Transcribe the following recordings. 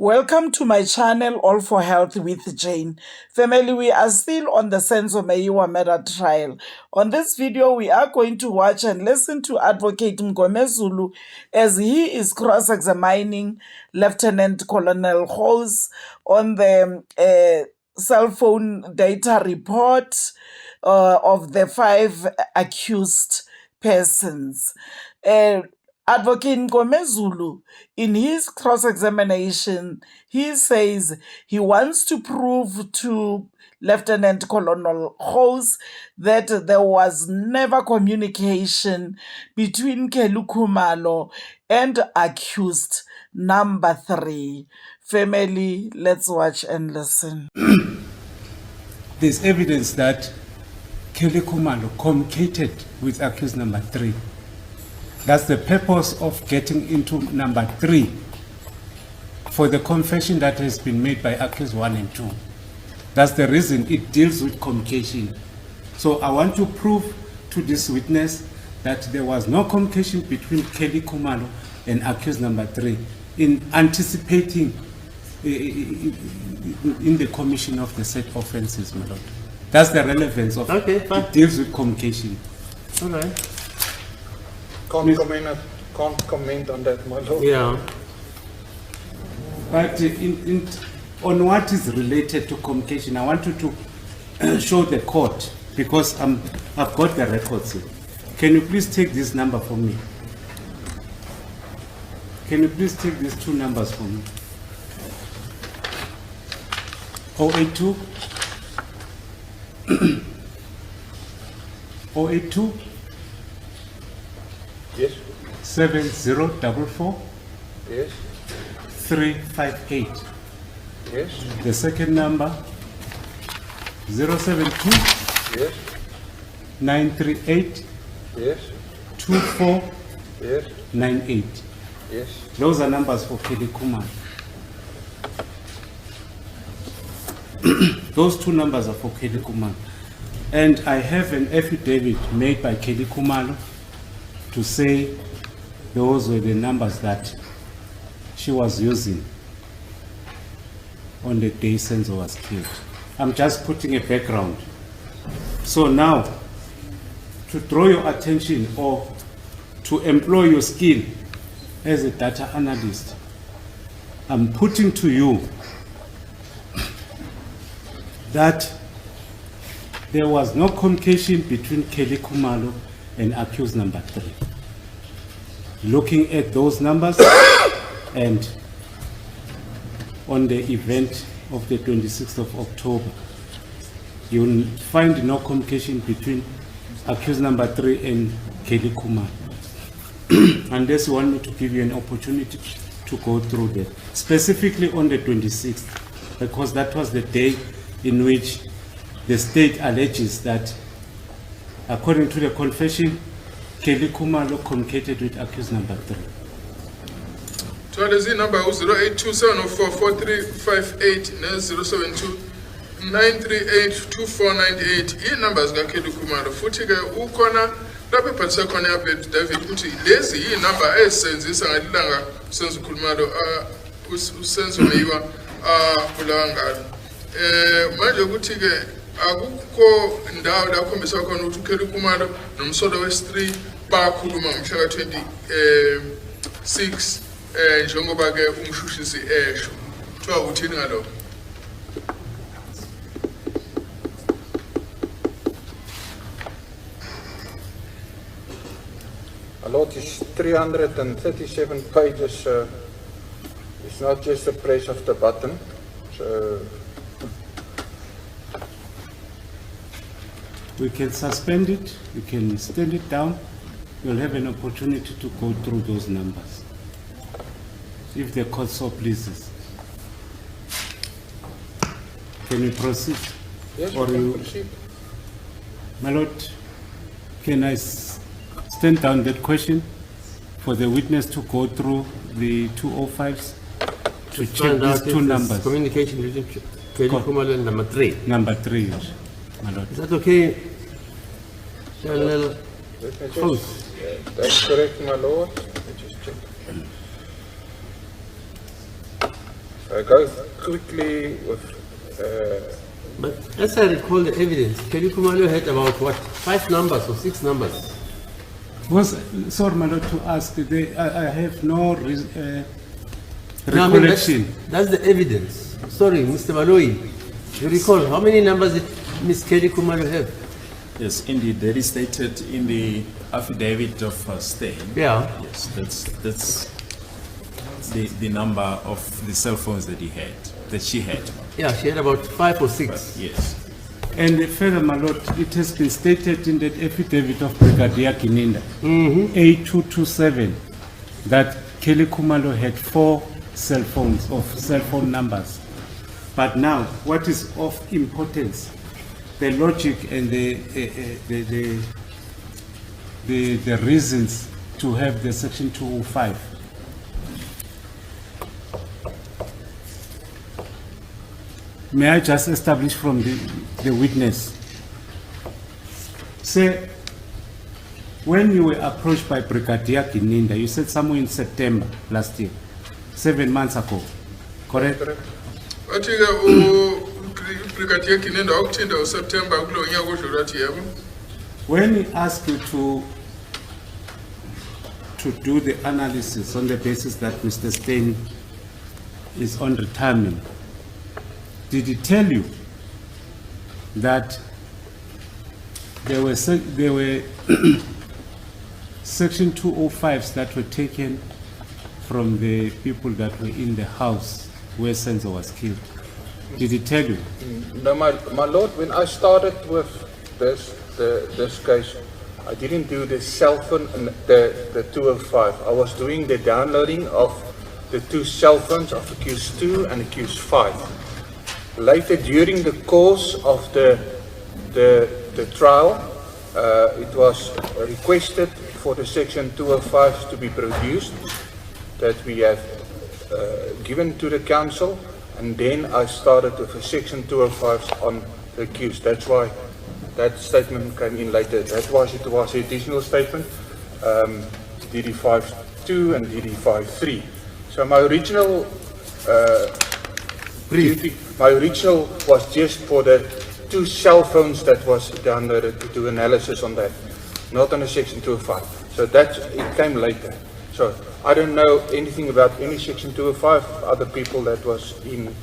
Welcome to my channel, All for Health with Jane. Family, we are still on the Senzo Meyiwa trial. On this video, we are going to watch and listen to Advocate Mngomezulu as he is cross-examining Lieutenant Colonel Hose on the cell phone data report of the 5 accused persons. Advocate Mngomezulu, in his cross-examination, he says he wants to prove to Lieutenant Colonel Hose that there was never communication between Kelly Khumalo and accused number 3. Family, let's watch and listen. There's evidence that Kelly Khumalo communicated with accused number 3. That's the purpose of getting into number 3 for the confession that has been made by accused 1 and 2. That's the reason it deals with communication. So I want to prove to this witness that there was no communication between Kelly Khumalo and accused number 3 in anticipating in the commission of the said offenses, my lord. That's the relevance of it deals with communication. All right. Can't comment on that, my lord. Yeah. But on what is related to communication, I want you to show the court, because I've got the records here. Can you please take this number for me? Can you please take these 2 numbers for me? 082 082 Yes. 7044 Yes. 358. Yes. The second number 072 Yes. 938 Yes. 2498. Yes. Those are numbers for Kelly Khumalo. Those 2 numbers are for Kelly Khumalo. And I have an affidavit made by Kelly Khumalo to say those were the numbers that she was using on the day Senzo was killed. I'm just putting a background. So now, to draw your attention or to employ your skill as a data analyst, I'm putting to you that there was no communication between Kelly Khumalo and accused number 3. Looking at those numbers and on the event of the 26th of October, you will find no communication between accused number 3 and Kelly Khumalo. Unless you want me to give you an opportunity to go through that. Specifically on the 26th, because that was the day in which the state alleges that, according to the confession, Kelly Khumalo communicated with accused number 3. So there's the number 0827044358 and 072-938-2498. These numbers are Kelly Khumalo. Futhi ke ukhona lapho ephathisa khona yabe David ukuthi lezi yi number esenzisa ngalilanga Senzo Khumalo uSenzo Meyiwa kulawa ngalo. Manje ukuthi ke akukho ndawo la khombisa khona ukuthi uKelly Khumalo nomsolo wes3 bakhuluma ngomhla ka26 njengoba ke umshushisi esho. Kuthiwa uthini ngalo? A lot is 337 pages. It's not just the press of the button. So We can suspend it, we can stand it down. You'll have an opportunity to go through those numbers, if the court so pleases. Can we proceed? yes, Or we can you- proceed. My lord, can I stand down that question for the witness to go through the 205s to check Find these out 2 if there's numbers? communication between Kelly Khumalo and number 3. Number 3, my lord. Is that okay? Colonel Let me just- Hose. That's correct, my lord. Let me just check. go quickly with. But as I recall the evidence, Kelly Khumalo had about what, 5 numbers or 6 numbers? Sorry, my lord, to ask. I have no No, I mean, recollection. that's the evidence. Sorry, Mr. Baloyi, you recall how many numbers did Miss Kelly Khumalo have? Yes, indeed, that is stated in the affidavit of Stein. Yeah. Yes, that's the number of the cell phones that she had. Yeah, she had about 5 or 6. Yes. And further, my lord, it has been stated in that affidavit of Brigadier Kininda, A227, that Kelly Khumalo had 4 cell phone numbers. But now, what is of importance, the logic and the reasons to have the section 205. May I just establish from the witness? Say, when you were approached by Brigadier Kininda, you said somewhere in September last year, 7 months ago, correct? Wathi-ke Brigadier Kininda wakuthinda uSeptember kulo nyaka odlula athi yebo. When he asked you to do the analysis on the basis that Mr. Stein is on retirement, did he tell you that there were section 205s that were taken from the people that were in the house where Senzo was killed? Did he tell you? No, my lord, when I started with this case, I didn't do the cell phone and the 205. I was doing the downloading of the 2 cell phones of accused 2 and accused 5. Later, during the course of the trial, it was requested for the section 205s to be produced, that we have given to the council, and then I started with the section 205s on the accused. That's why that statement came in later. That was it was the additional statement, DD52 and DD53. So my original my original was just for the 2 cell phones that was downloaded to do analysis on that, not on the section 205. So that it came later. So I don't know anything about any section 205. Other people that was in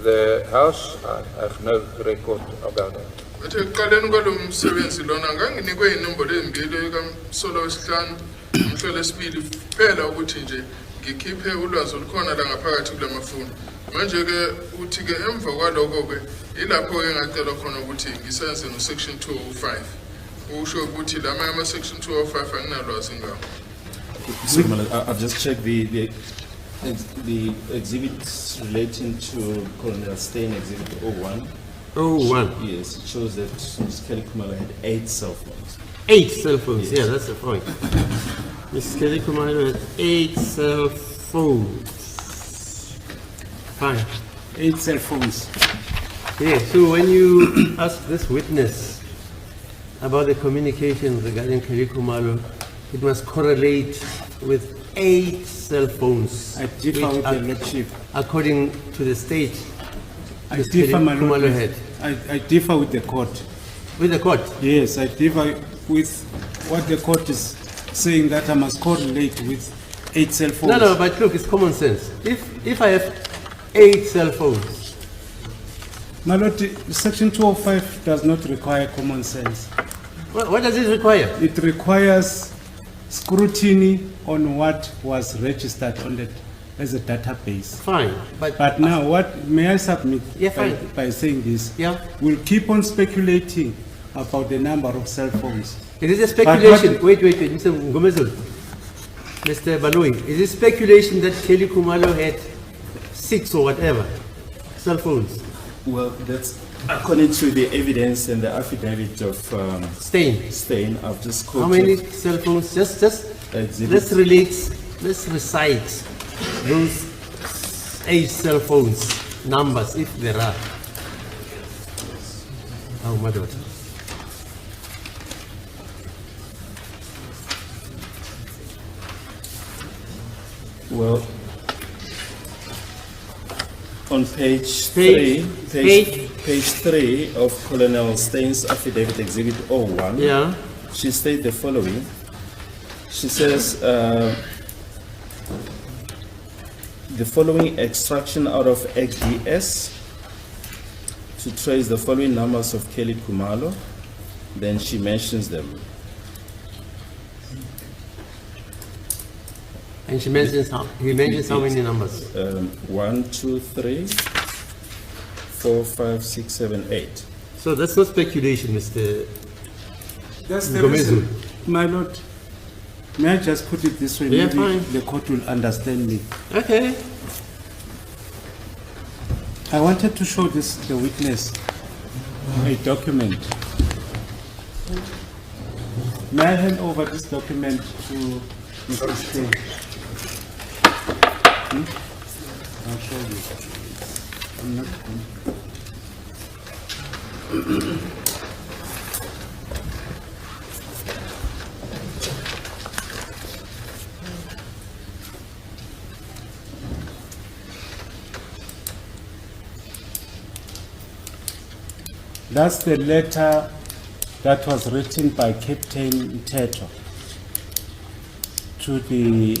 the house, I have no record about that. Wathi ekuqaleni kwalo msebenzi lona nganginikwe inombolo ezimbili kaMsolo wesihlanu uMhlolo wesibili kuphela ukuthi nje ngikhiphe ulwazi olukhona la ngaphakathi kula mafoni. Manje ke uthi ke emva kwaloko ke ilapho ke ngacela khona ukuthi ngisenze no section 205. Usho ukuthi la ama section 205 anginalwazi ngawo. I've just checked the exhibits relating to Colonel Stein, exhibit 01. Oh, 1. Yes, it shows that Ms. Kelly Khumalo had 8 cell phones. 8 cell phones, Yes. yeah, that's the point. Miss Kelly Khumalo had 8 cell phones. Fine. 8 cell phones. Yeah, so when you ask this witness about the communication regarding Kelly Khumalo, it must correlate with 8 cell phones. I differ which with are- the lordship. according to the state. I Ms. differ, Kelly my lord, Khumalo had. I differ with the court. With the court. Yes, I differ with what the court is saying, that I must correlate with 8 cell phones. No, but look, it's common sense. If I have 8 cell phones, My lord, section 205 does not require common sense. what does it require? It requires scrutiny on what was registered on the as a database. Fine, But now, what may I submit Yeah, by, fine. by saying this? Yeah. We'll keep on speculating about the number of cell phones. it is a speculation. But Wait, Mr. Mngomezulu. Mr. Baloyi, is it speculation that Kelly Khumalo had 6 or whatever cell phones? Well, that's according to the evidence and the affidavit of Stein. Stein. I've just quoted. How many cell phones? Just Exhibit. let's recite those 8 cell phones numbers if there are. Oh my God. Well, On page Page- 3, page 3 of Colonel Stein's affidavit exhibit 01, Yeah. she stated the following. She says, the following extraction out of XDS to trace the following numbers of Kelly Khumalo, then she mentions them. And he mentions how many numbers? 1, 2, 3, 4, 5, 6, 7, 8. So that's not speculation, Mr. That's the Mngomezulu. reason. My lord, may I just put it this way? Yeah, Maybe fine. the court will understand me. Okay. I wanted to show the witness a document. May I hand over this document to Mr. Stein? I'll show you. I'm not That's the letter that was written by Captain Teto to the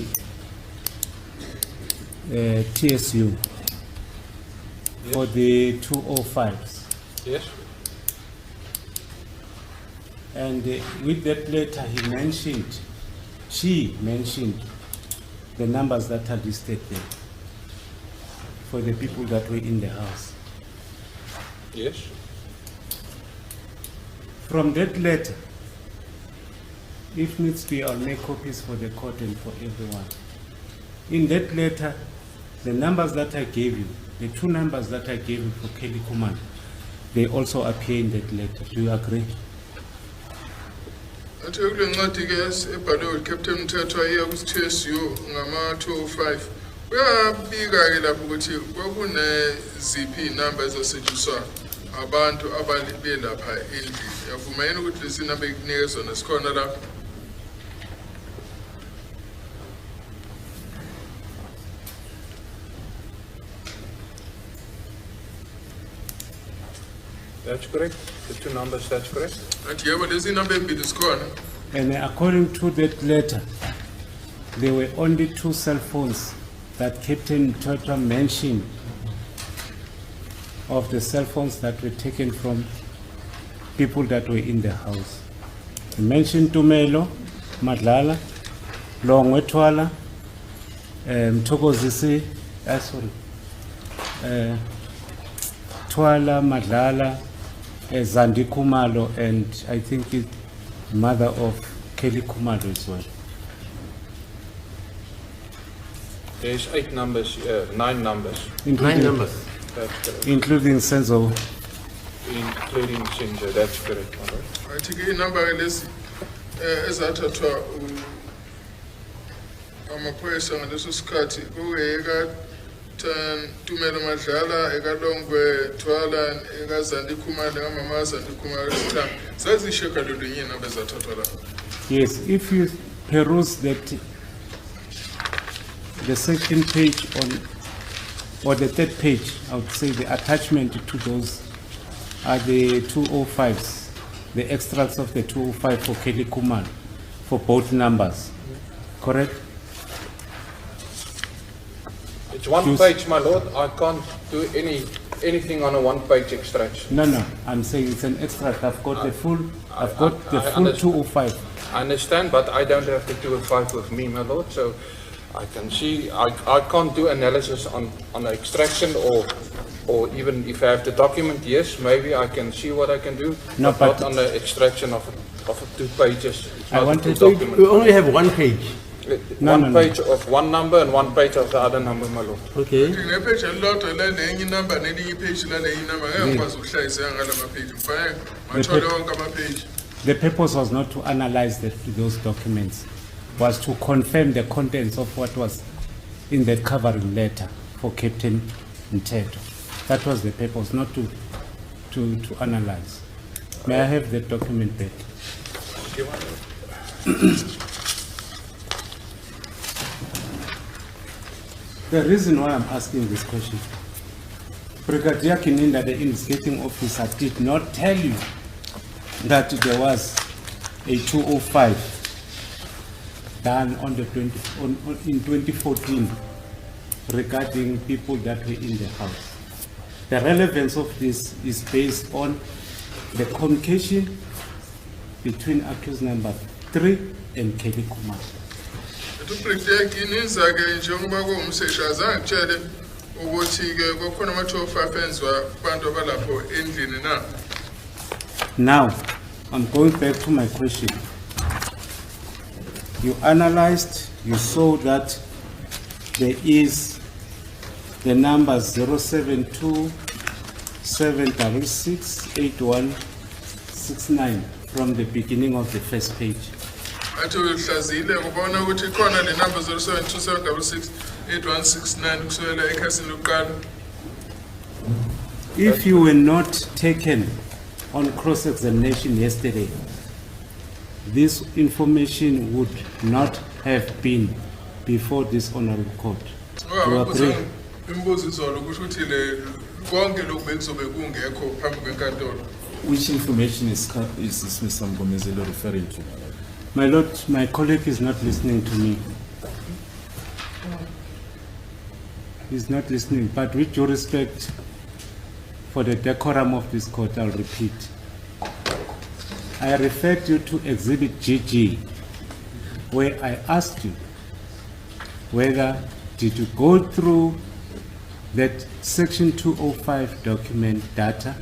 TSU for the 205s. Yes. And with that letter, she mentioned the numbers that are listed there for the people that were in the house. Yes. From that letter, if needs be, I'll make copies for the court and for everyone. In that letter, the numbers that I gave you, the two numbers that I gave you for Kelly Khumalo, they also appear in that letter. Do you agree? Athi kule ncwadi ke ebhalwe uCaptain Mthethwa iya ku-TSU ngama-205 uyabika ke lapho ukuthi kwakune ziphi iy'namba ezasetshenziswa abantu abalibe lapha endlini. Uyavuma yini ukuthi lezi namba ekunika zona sikhona lapho? That's correct. The two numbers, that's correct. Athi yebo lezi namba embili sikhona. And according to that letter, there were only two cell phones that Captain Mthethwa mentioned of the cell phones that were taken from people that were in the house. He mentioned Tumelo, Madlala, Longwe Twala, Mthokozisi, Twala, Madlala, Zandi Khumalo, and I think it's mother of Kelly Khumalo as well. There's 8 numbers, 9 numbers. Nine numbers. That's correct. Including Senzo. Including Senzo, that's correct. All right. Athi ke inamba ke lezi ezathathwa amaphoyisa ngaleso sikhathi kuyeka Tumelo Madlala, Ekalongwe Twala, Ekazandi Khumalo, Ngamama Zandi Khumalo Slam. Zazisheka lolu yini namba ezathathwa lapho? Yes, if you peruse that, the second page or the third page, I would say the attachment to those are the 205s, the extracts of the 205 for Kelly Khumalo, for both numbers, correct? It's one page, my lord. I can't do anything on a one-page extraction. No, I'm saying it's an extract. I've got the full 205. I understand, but I don't have the 205 with me, my lord, so I can see, I can't do analysis on an extraction or even if I have the document, yes, maybe I can see what I can do, No, but but not on the extraction of 2 pages. It's I not a wanted full to- document. We only have one page. No, One no. page of one number and one page of the other number, my lord. Okay. Ngepage elilodwa la nenye inamba nelinye ipage la nenye inamba ngeke ngikwazi ukuhlayiseka ngalama page. Mfanele mathole wonke ama-page. The purpose was not to analyze those documents, was to confirm the contents of what was in that covering letter for Captain Mthethwa. That was the purpose, not to analyze. May I have that document back? The reason why I'm asking this question, Brigadier Kininda, the investigating officer, did not tell you that there was a 205 done on the in 2014 regarding people that were in the house. The relevance of this is based on the communication between accused number 3 and Kelly Khumalo. Now, I'm going back to my question. You analyzed, you saw that there is the number 072 766 8169 from the beginning of the first page. If you were not taken on cross-examination yesterday, this information would not have been before this honorable court. You agree? Which information is this Mr. Mngomezulu referring to? My lord, my colleague is not listening to me. He's not listening, but with due respect for the decorum of this court, I'll repeat. I referred you to Exhibit GG, where I asked you whether did you go through that Section 205 document data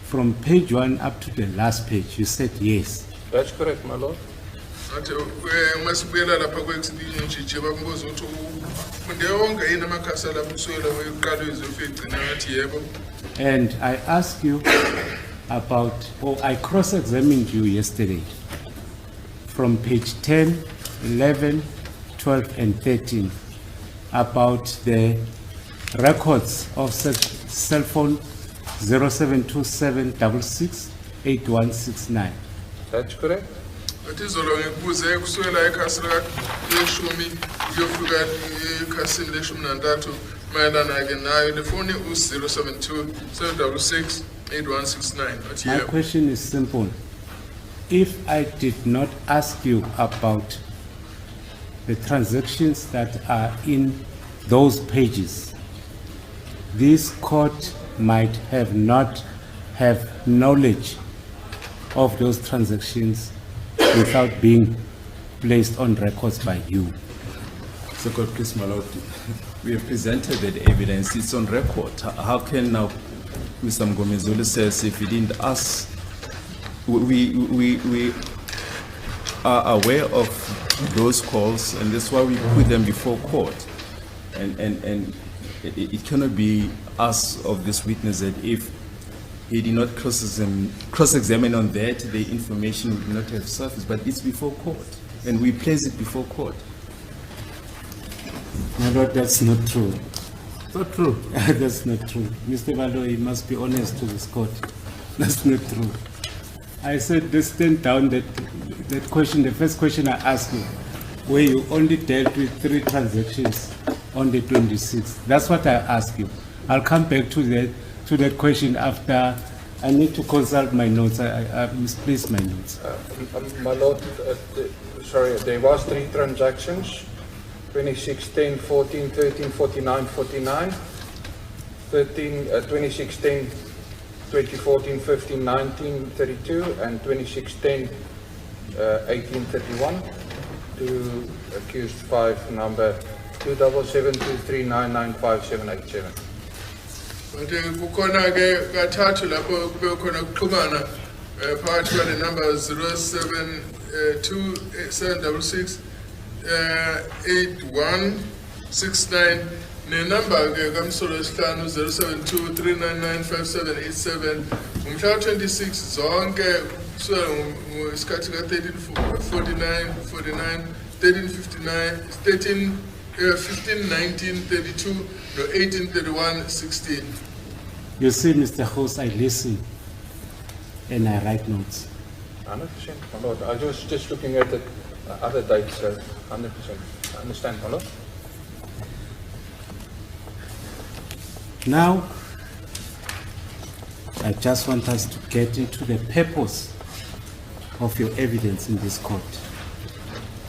from page 1 up to the last page. You said yes. That's correct, my lord. And I asked you about, or I cross-examined you yesterday from page 10, 11, 12, and 13 about the records of cell phone 072766 8169. That's correct. My question is simple. If I did not ask you about the transactions that are in those pages, this court might have not have knowledge of those transactions without being placed on records by you. So, God, please, my lord, we have presented that evidence. It's on record. How can now Mr. Mngomezulu says if he didn't ask, we are aware of those calls, and that's why we put them before court. And it cannot be us of this witness that if he did not cross-examine on that, the information would not have surfaced. But it's before court, and we place it before court. My lord, that's not true. Not true. That's not true. Mr. Valo, you must be honest to this court. That's not true. I said, let's stand down that question, the first question I asked you, where you only dealt with 3 transactions on the 26th. That's what I asked you. I'll come back to that question after. I need to consult my notes. I misplaced my notes. My lord, sorry, there was 3 transactions. 2610, 14, 13, 49, 49. 2610, 2014, 15, 19, 32. And 2610, 18, 31. To accused 5, number 27723995787. Kukhona ke kathathu lapho kube khona ukuxhumana phakathi kwale number 072766 8169 nenumber ke kamsolo wesihlanu 0723995787 umhla 26 zonke kusukela ngesikhathi ka 1349 49 1359 1519 32 no 1831 16. You see, Mr. Host, I listen and I write notes. 100%, my lord. I was just looking at the other dates, 100%. I understand, my lord. Now, I just want us to get into the purpose of your evidence in this court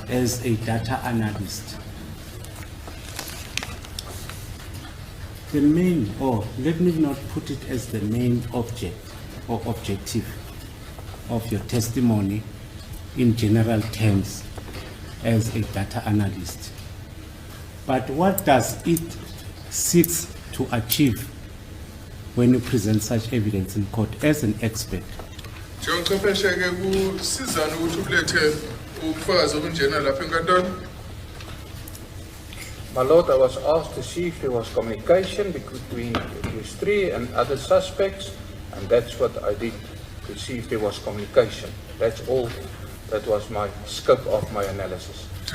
as a data analyst. The main, or let me not put it as the main object or objective of your testimony in general terms as a data analyst. But what does it seek to achieve when you present such evidence in court as an expert? My Lord, I was asked to see if there was communication between these three and other suspects, and that's what I did, to see if there was communication. That's all. That was my scope of my analysis. It's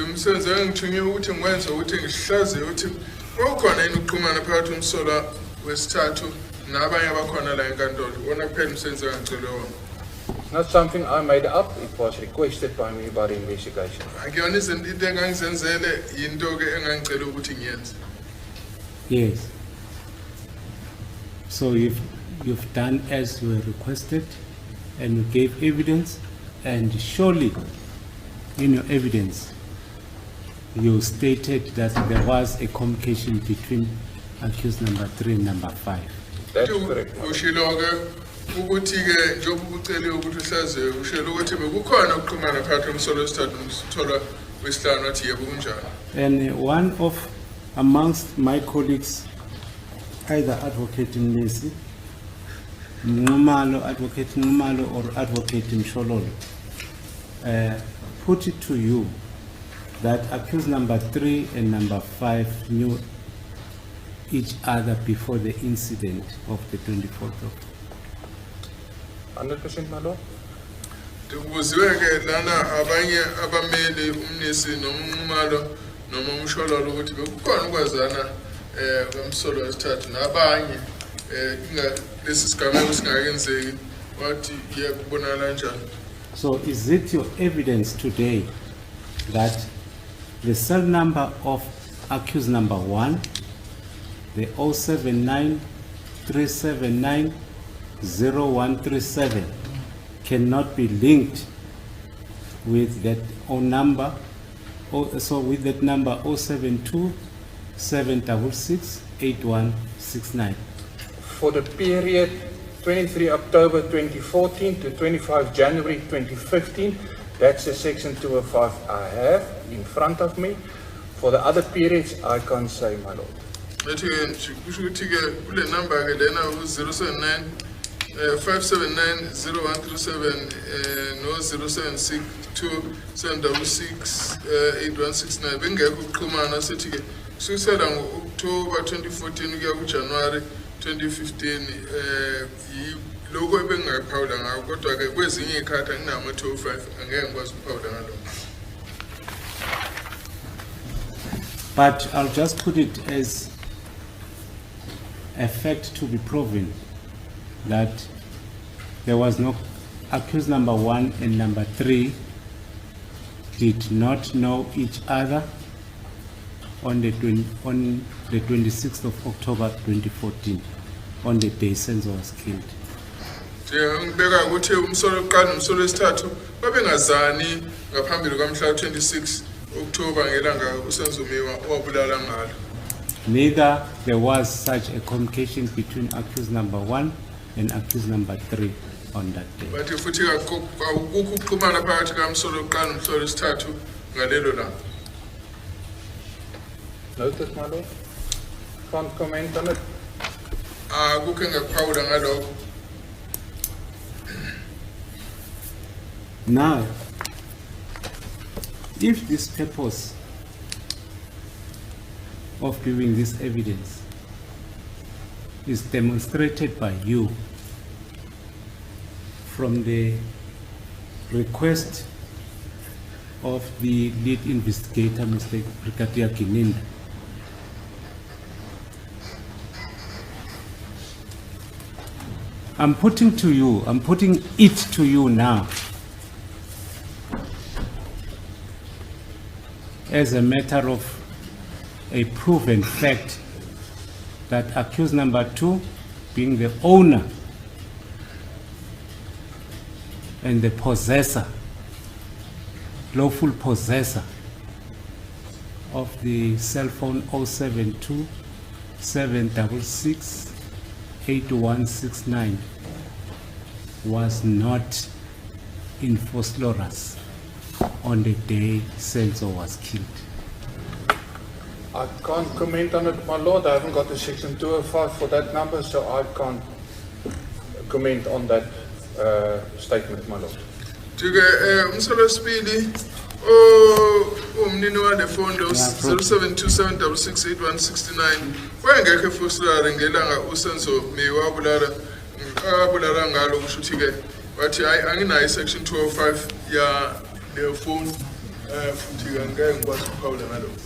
not something I made up, it was requested by me by the investigation. Yes. So you've done as you were requested, and you gave evidence, and surely in your evidence you stated that there was a communication between accused number 3 and number 5. That's correct. And one of amongst my colleagues, either Advocate Mngomezulu, Advocate Khumalo or Advocate Mngomezulu, put it to you that accused number 3 and number 5 knew each other before the incident of the 24th of 100%, my Lord. So is it your evidence today that the cell number of accused number 1, the 079-379-0137, cannot be linked with that own number, so with that number 072-766-8169? For the period 23 October 2014 to 25 January 2015, that's the section 205 I have in front of me. For the other periods, I can't say, my Lord. October 2014 kuya January 2015 logo ebengayiphawula ngawo kodwa ke kwezinye ikhatha nginama 205 angeke ngikwazi ukuphawula ngalo. But I'll just put it as a fact to be proven that there was no accused number 1 and number 3 did not know each other on the 26th of October 2014, on the day Senzo was killed. Ngibeka ukuthi umsolo oqala umsolo wesithathu babengazani ngaphambili kwamhla 26 October ngelanga uSenzo Meyiwa wabulala ngalo. Neither there was such a communication between accused number 1 and accused number 3 on that day. But futhi akukho ukuxhumana phakathi kamsolo oqala nomsolo wesithathu ngalelo langa. Noted, my Lord. Can't comment on it. Akukho engakuphawula ngalokho. Now, if this purpose of giving this evidence is demonstrated by you from the request of the lead investigator, Mr. Brigadier Gininda, I'm putting it to you now as a matter of a proven fact that accused number 2, being the owner and the possessor, lawful possessor of the cell phone 072 766 8169, was not in Vosloorus on the day Senzo was killed. I can't comment on it, my lord. I haven't got the section 205 for that number, so I can't comment on that statement, my lord. Umsolo Speedy, umnini wale phone 0727668169 wayengekho Vosloorus ngelanga uSenzo Meyiwa abulala ngalo kushuthi ke wathi hayi anginayo section 205 ya the phone futhi ngeke ngikwazi ukuphawula ngalokho.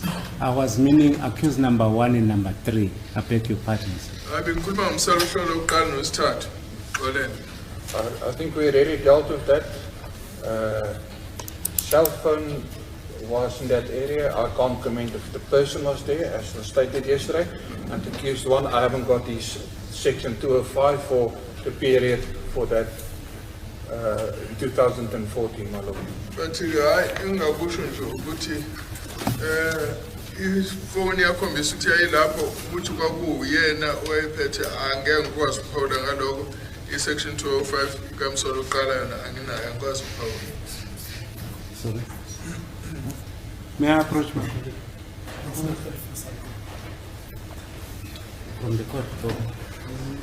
I was meaning accused number 1 and number 3. I beg your pardon, sir. Bengikhuluma ngomsalo hlolo oqala nosithathu. I think we already dealt with that. Cell phone was in that area. I can't comment if the person was there, as was stated yesterday. And accused one, I haven't got his section 205 for the period for that 2014, my lord. But I ingakusho nje ukuthi ifoni yakhombisa ukuthi yayilapho ukuthi kwakuyena owayephethe angeke ngikwazi ukuphawula ngaloko isection 205 ikamsolo oqala yona anginayo angikwazi ukuphawula. Sorry. May I approach my colleague? From the court.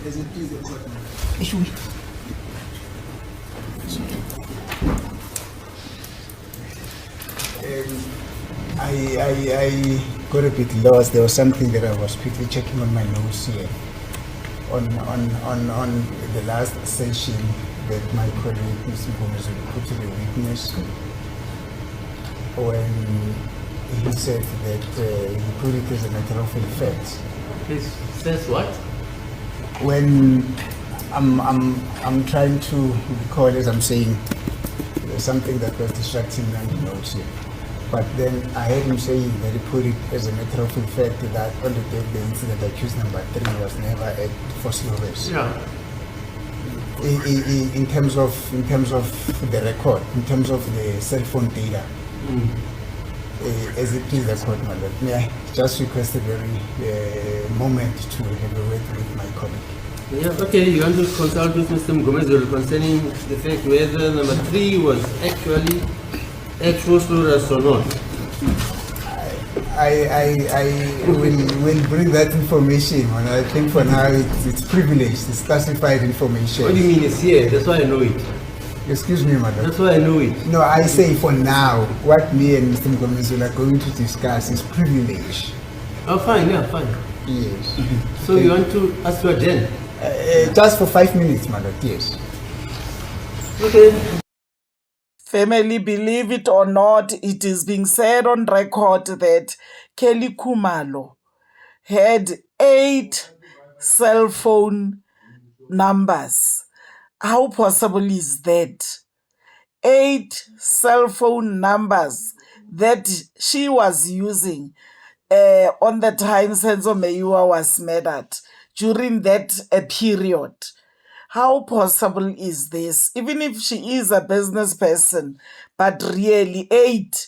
As it is the court. I got a bit lost. There was something that I was quickly checking on my notes here. On the last session that my colleague Mr. Mngomezulu put to the witness, when he said that he put it as a matter of fact. Please, says what? When I'm trying to recall, as I'm saying, there's something that was distracting me on the notes here. But then I heard him saying that he put it as a matter of fact that on the day of the incident, accused number 3 was never at Vosloorus. Yeah. In terms of the record, in terms of the cell phone data, as it please the court, my lord, may I just request a very moment to have a word with my colleague. Yeah, okay, you want to consult with Mr. Mngomezulu concerning the fact whether number 3 was actually at Vosloorus or not. I will bring that information, and I think for now it's privileged, it's classified information. What do you mean it's here? That's why I know it. Excuse me, madam. That's why I know it. No, I say for now, what me and Mr. Mngomezulu are going to discuss is privilege. Oh, fine, yeah, fine. Yes. So you want to ask your Jen? Just for 5 minutes, madam, yes. Okay. Family, believe it or not, it is being said on record that Kelly Khumalo had 8 cell phone numbers. How possible is that? 8 cell phone numbers that she was using on the time Senzo Meyiwa was murdered during that period. How possible is this? Even if she is a business person, but really 8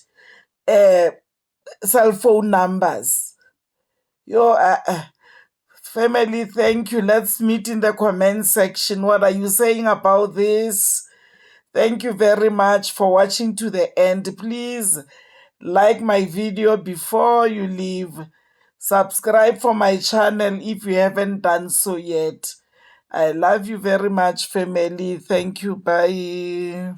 cell phone numbers. Family, thank you. Let's meet in the comment section. What are you saying about this? Thank you very much for watching to the end. Please like my video before you leave. Subscribe for my channel if you haven't done so yet. I love you very much, family. Thank you. Bye.